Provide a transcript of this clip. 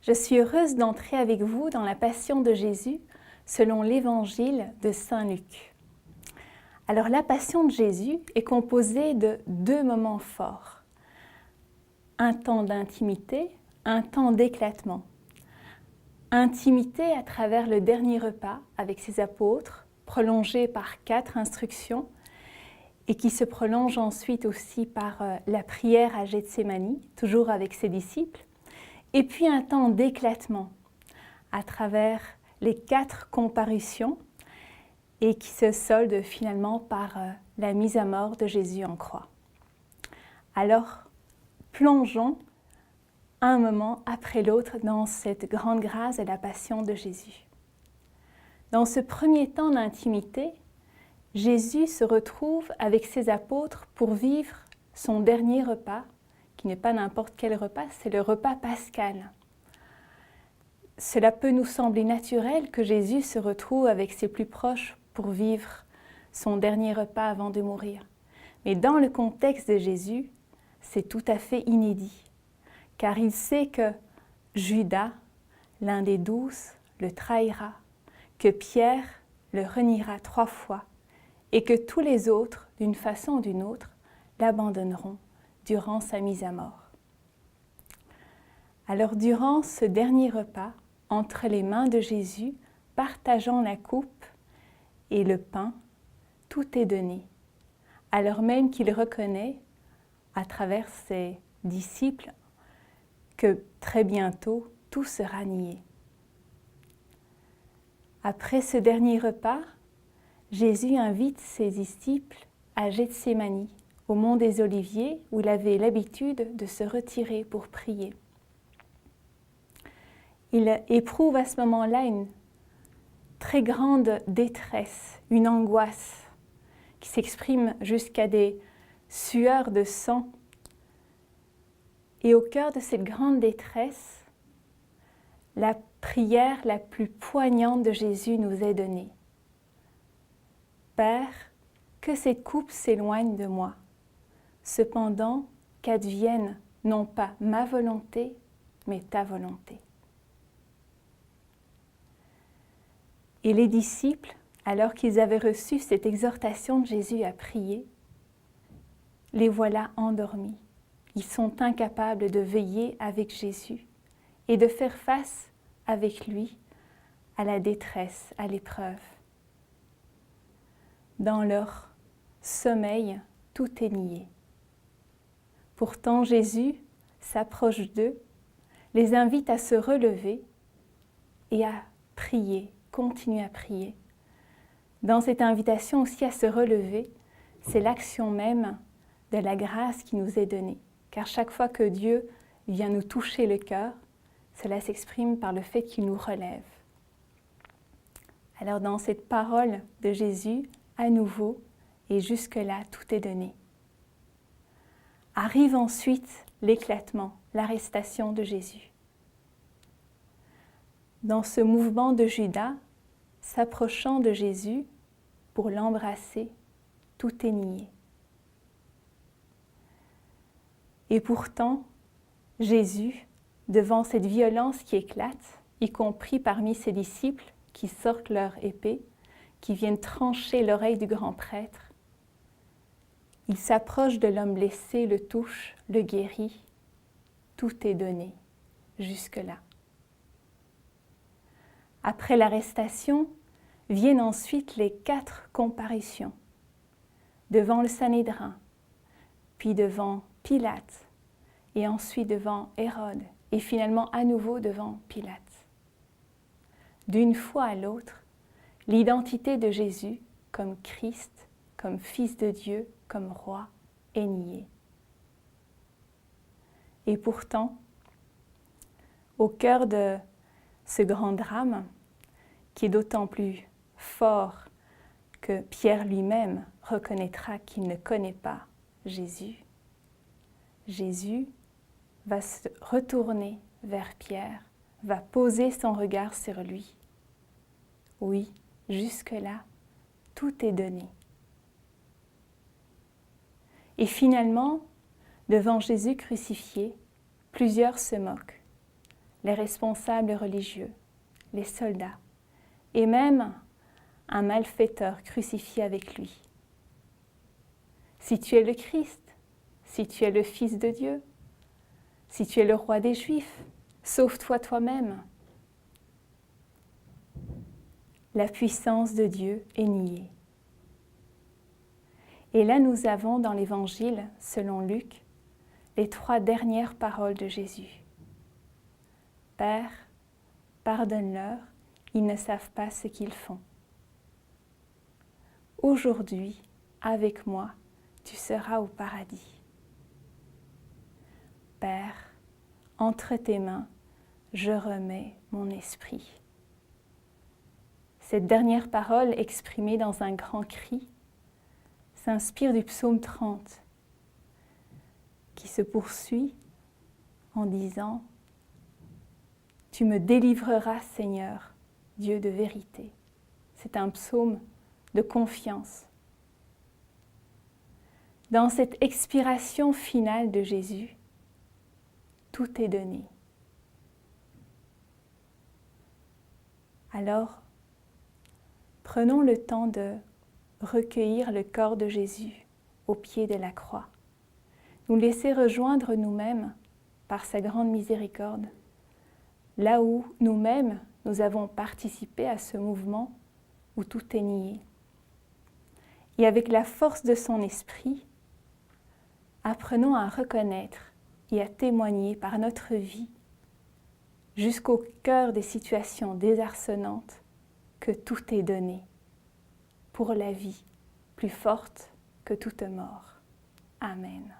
Je suis heureuse d'entrer avec vous dans la Passion de Jésus selon l'Évangile de Saint Luc. Alors la Passion de Jésus est composée de deux moments forts. Un temps d'intimité, un temps d'éclatement. Intimité à travers le dernier repas avec ses apôtres, prolongé par 4 instructions, et qui se prolonge ensuite aussi par la prière à Gethsémani, toujours avec ses disciples. Et puis un temps d'éclatement à travers les 4 comparutions et qui se solde finalement par la mise à mort de Jésus en croix. Alors, plongeons un moment après l'autre dans cette grande grâce de la Passion de Jésus. Dans ce premier temps d'intimité, Jésus se retrouve avec ses apôtres pour vivre son dernier repas, qui n'est pas n'importe quel repas, c'est le repas pascal. Cela peut nous sembler naturel que Jésus se retrouve avec ses plus proches pour vivre son dernier repas avant de mourir. Mais dans le contexte de Jésus, c'est tout à fait inédit, car il sait que Judas, l'un des 12, le trahira, que Pierre le reniera 3 fois, et que tous les autres, d'une façon ou d'une autre, l'abandonneront durant sa mise à mort. Alors durant ce dernier repas, entre les mains de Jésus, partageant la coupe et le pain, tout est donné, alors même qu'il reconnaît, à travers ses disciples, que très bientôt, tout sera nié. Après ce dernier repas, Jésus invite ses disciples à Gethsémani, au mont des Oliviers, où il avait l'habitude de se retirer pour prier. Il éprouve à ce moment-là une très grande détresse, une angoisse qui s'exprime jusqu'à des sueurs de sang. Et au cœur de cette grande détresse, la prière la plus poignante de Jésus nous est donnée. Père, que cette coupe s'éloigne de moi. Cependant, qu'advienne non pas ma volonté, mais ta volonté. Et les disciples, alors qu'ils avaient reçu cette exhortation de Jésus à prier, les voilà endormis. Ils sont incapables de veiller avec Jésus et de faire face avec lui à la détresse, à l'épreuve. Dans leur sommeil, tout est nié. Pourtant, Jésus s'approche d'eux, les invite à se relever et à prier, continuer à prier. Dans cette invitation aussi à se relever, c'est l'action même de la grâce qui nous est donnée. Car chaque fois que Dieu vient nous toucher le cœur, cela s'exprime par le fait qu'il nous relève. Alors dans cette parole de Jésus, à nouveau, et jusque-là, tout est donné. Arrive ensuite l'éclatement, l'arrestation de Jésus. Dans ce mouvement de Judas, s'approchant de Jésus pour l'embrasser, tout est nié. Et pourtant, Jésus, devant cette violence qui éclate, y compris parmi ses disciples qui sortent leur épée, qui viennent trancher l'oreille du grand prêtre, il s'approche de l'homme blessé, le touche, le guérit. Tout est donné, jusque-là. Après l'arrestation, viennent ensuite les 4 comparutions, devant le Sanhédrin, puis devant Pilate, et ensuite devant Hérode, et finalement à nouveau devant Pilate. D'une fois à l'autre, l'identité de Jésus comme Christ, comme Fils de Dieu, comme roi, est niée. Et pourtant, au cœur de ce grand drame, qui est d'autant plus fort que Pierre lui-même reconnaîtra qu'il ne connaît pas Jésus, Jésus va se retourner vers Pierre, va poser son regard sur lui. Oui, jusque-là, tout est donné. Et finalement, devant Jésus crucifié, plusieurs se moquent. les responsables religieux, les soldats, et même un malfaiteur crucifié avec lui. Si tu es le Christ, si tu es le Fils de Dieu, si tu es le roi des Juifs, sauve-toi toi-même. La puissance de Dieu est niée. Et là, nous avons dans l'Évangile, selon Luc, les 3 dernières paroles de Jésus. Père, pardonne-leur, ils ne savent pas ce qu'ils font. Aujourd'hui, avec moi, tu seras au paradis. Père, entre tes mains, je remets mon esprit. Cette dernière parole, exprimée dans un grand cri, s'inspire du psaume 30, qui se poursuit en disant « Tu me délivreras, Seigneur, Dieu de vérité ». C'est un psaume de confiance. Dans cette expiration finale de Jésus, tout est donné. Alors, prenons le temps de recueillir le corps de Jésus au pied de la croix, nous laisser rejoindre nous-mêmes par sa grande miséricorde, là où nous-mêmes nous avons participé à ce mouvement où tout est nié. Et avec la force de son esprit, apprenons à reconnaître et à témoigner par notre vie jusqu'au cœur des situations désarçonnantes que tout est donné pour la vie plus forte que toute mort. Amen.